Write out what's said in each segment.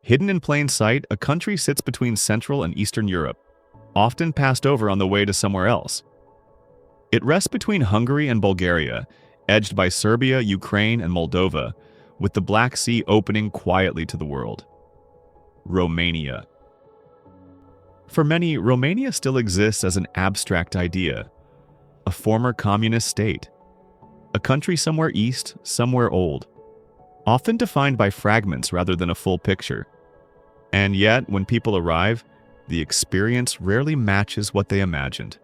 Hidden in plain sight, a country sits between Central and Eastern Europe, often passed over on the way to somewhere else. It rests between Hungary and Bulgaria, edged by Serbia, Ukraine, and Moldova, with the Black Sea opening quietly to the world. Romania. For many, Romania still exists as an abstract idea, a former communist state, a country somewhere east, somewhere old, often defined by fragments rather than a full picture. And yet, when people arrive, the experience rarely matches what they imagined.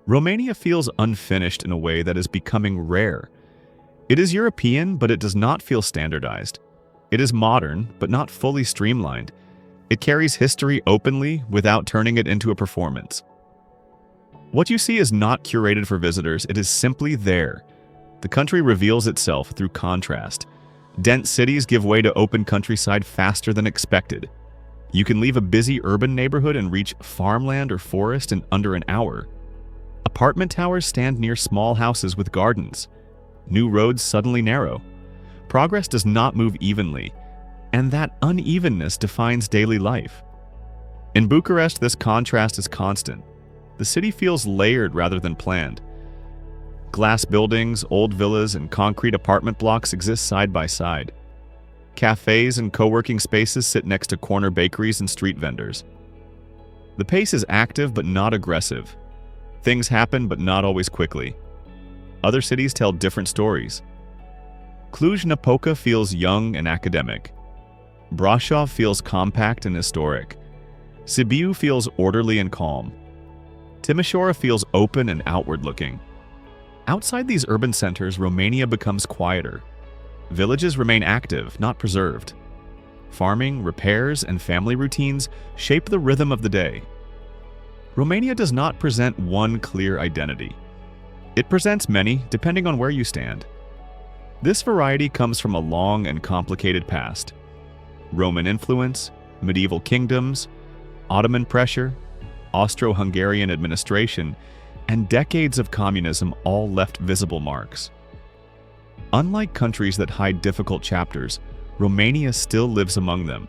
Romania feels unfinished in a way that is becoming rare. It is European, but it does not feel standardized. It is modern, but not fully streamlined. It carries history openly without turning it into a performance. What you see is not curated for visitors, it is simply there. The country reveals itself through contrast. Dense cities give way to open countryside faster than expected. You can leave a busy urban neighborhood and reach farmland or forest in under an hour. Apartment towers stand near small houses with gardens. New roads suddenly narrow. Progress does not move evenly, and that unevenness defines daily life. In Bucharest, this contrast is constant. The city feels layered rather than planned. Glass buildings, old villas, and concrete apartment blocks exist side by side. Cafes and co-working spaces sit next to corner bakeries and street vendors. The pace is active but not aggressive. Things happen but not always quickly. Other cities tell different stories. Cluj-Napoca feels young and academic. Brașov feels compact and historic. Sibiu feels orderly and calm. Timișoara feels open and outward-looking. Outside these urban centers, Romania becomes quieter. Villages remain active, not preserved. Farming, repairs, and family routines shape the rhythm of the day. Romania does not present one clear identity. It presents many, depending on where you stand. This variety comes from a long and complicated past. Roman influence, medieval kingdoms, Ottoman pressure, Austro-Hungarian administration, and decades of communism all left visible marks. Unlike countries that hide difficult chapters, Romania still lives among them.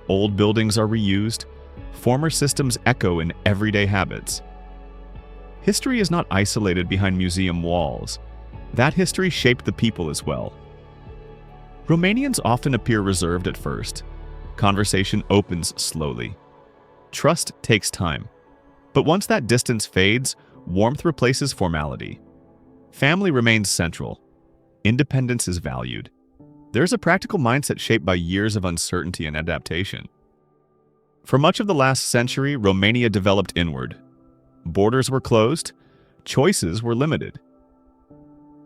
Old buildings are reused, former systems echo in everyday habits. History is not isolated behind museum walls. That history shaped the people as well. Romanians often appear reserved at first. Conversation opens slowly. Trust takes time. But once that distance fades, warmth replaces formality. Family remains central. Independence is valued. There's a practical mindset shaped by years of uncertainty and adaptation. For much of the last century, Romania developed inward. Borders were closed. Choices were limited.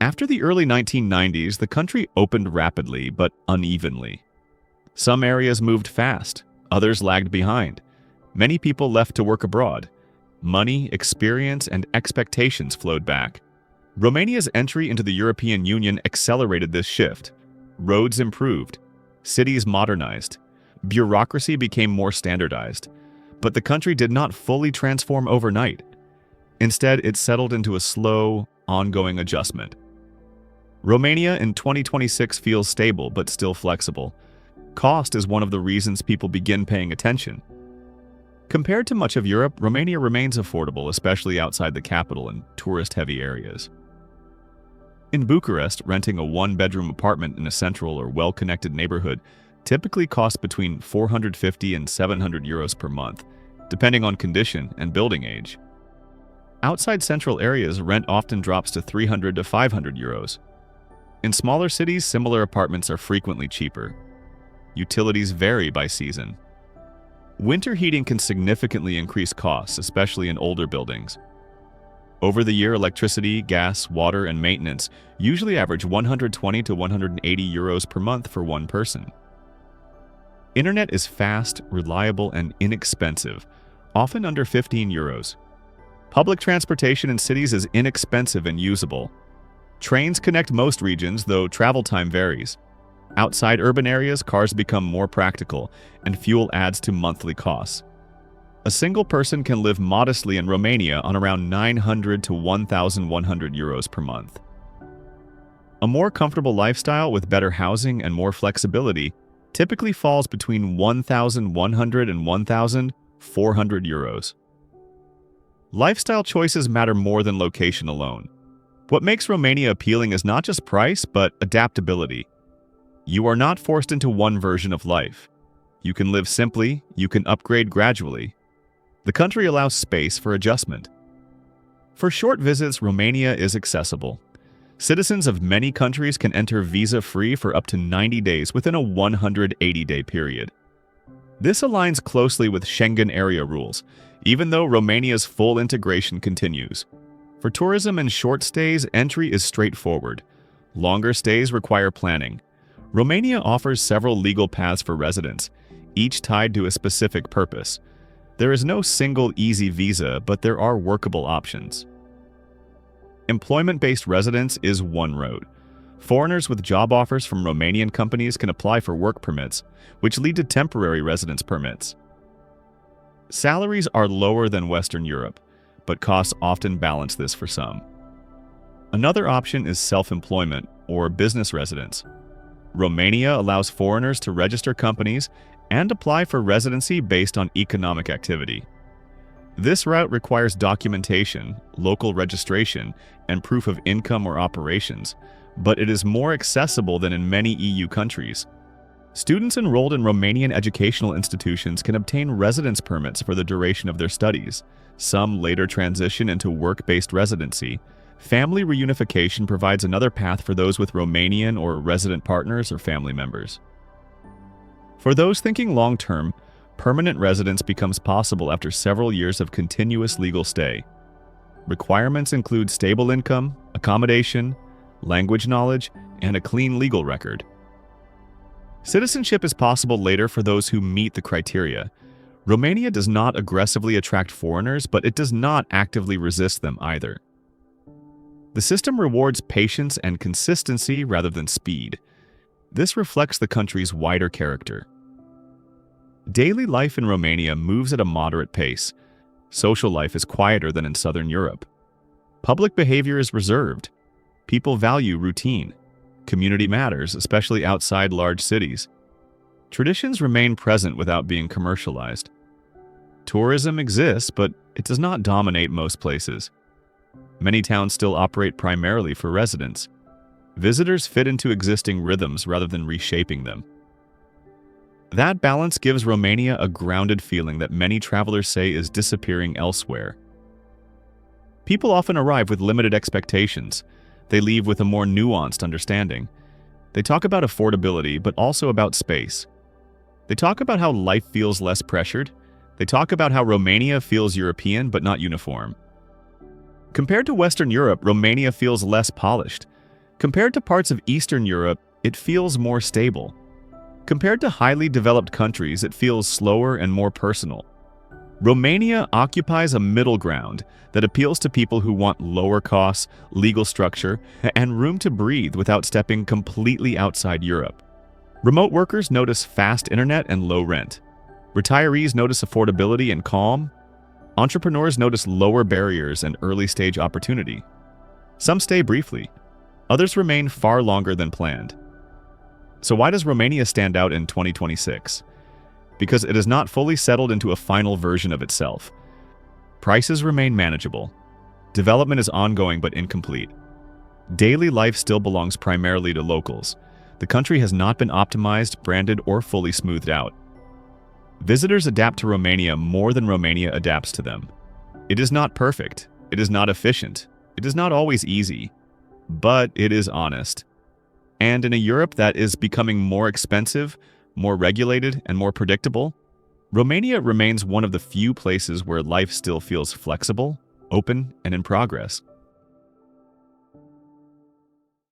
After the early 1990s, the country opened rapidly but unevenly. Some areas moved fast, others lagged behind. Many people left to work abroad. Money, experience, and expectations flowed back. Romania's entry into the European Union accelerated this shift. Roads improved. Cities modernized. Bureaucracy became more standardized. But the country did not fully transform overnight. Instead, it settled into a slow, ongoing adjustment. Romania in 2026 feels stable but still flexible. Cost is one of the reasons people begin paying attention. Compared to much of Europe, Romania remains affordable, especially outside the capital and tourist-heavy areas. In Bucharest, renting a one-bedroom apartment in a central or well-connected neighborhood typically costs between 450 and 700 euros per month, depending on condition and building age. Outside central areas, rent often drops to 300 to 500 euros. In smaller cities, similar apartments are frequently cheaper. Utilities vary by season. Winter heating can significantly increase costs, especially in older buildings. Over the year, electricity, gas, water, and maintenance usually average 120 to 180 euros per month for one person. Internet is fast, reliable, and inexpensive, often under 15 euros. Public transportation in cities is inexpensive and usable. Trains connect most regions, though travel time varies. Outside urban areas, cars become more practical, and fuel adds to monthly costs. A single person can live modestly in Romania on around 900 to 1,100 euros per month. A more comfortable lifestyle with better housing and more flexibility typically falls between 1,100 and 1,400 euros. Lifestyle choices matter more than location alone. What makes Romania appealing is not just price, but adaptability. You are not forced into one version of life. You can live simply, you can upgrade gradually. The country allows space for adjustment. For short visits, Romania is accessible. Citizens of many countries can enter visa-free for up to 90 days within a 180-day period. This aligns closely with Schengen area rules, even though Romania's full integration continues. For tourism and short stays, entry is straightforward. Longer stays require planning. Romania offers several legal paths for residents, each tied to a specific purpose. There is no single easy visa, but there are workable options. Employment-based residence is one road. Foreigners with job offers from Romanian companies can apply for work permits, which lead to temporary residence permits. Salaries are lower than Western Europe, but costs often balance this for some. Another option is self-employment or business residence. Romania allows foreigners to register companies and apply for residency based on economic activity. This route requires documentation, local registration, and proof of income or operations, but it is more accessible than in many EU countries. Students enrolled in Romanian educational institutions can obtain residence permits for the duration of their studies. Some later transition into work-based residency. Family reunification provides another path for those with Romanian or resident partners or family members. For those thinking long-term, permanent residence becomes possible after several years of continuous legal stay. Requirements include stable income, accommodation, language knowledge, and a clean legal record. Citizenship is possible later for those who meet the criteria. Romania does not aggressively attract foreigners, but it does not actively resist them either. The system rewards patience and consistency rather than speed. This reflects the country's wider character. Daily life in Romania moves at a moderate pace. Social life is quieter than in Southern Europe. Public behavior is reserved. People value routine. Community matters, especially outside large cities. Traditions remain present without being commercialized. Tourism exists, but it does not dominate most places. Many towns still operate primarily for residents. Visitors fit into existing rhythms rather than reshaping them. That balance gives Romania a grounded feeling that many travelers say is disappearing elsewhere. People often arrive with limited expectations. They leave with a more nuanced understanding. They talk about affordability, but also about space. They talk about how life feels less pressured. They talk about how Romania feels European, but not uniform. Compared to Western Europe, Romania feels less polished. Compared to parts of Eastern Europe, it feels more stable. Compared to highly developed countries, it feels slower and more personal. Romania occupies a middle ground that appeals to people who want lower costs, legal structure, and room to breathe without stepping completely outside Europe. Remote workers notice fast internet and low rent. Retirees notice affordability and calm. Entrepreneurs notice lower barriers and early-stage opportunity. Some stay briefly. Others remain far longer than planned. So why does Romania stand out in 2026? Because it is not fully settled into a final version of itself. Prices remain manageable. Development is ongoing but incomplete. Daily life still belongs primarily to locals. The country has not been optimized, branded, or fully smoothed out. Visitors adapt to Romania more than Romania adapts to them. It is not perfect. It is not efficient. It is not always easy. But it is honest. And in a Europe that is becoming more expensive, more regulated, and more predictable, Romania remains one of the few places where life still feels flexible, open, and in progress.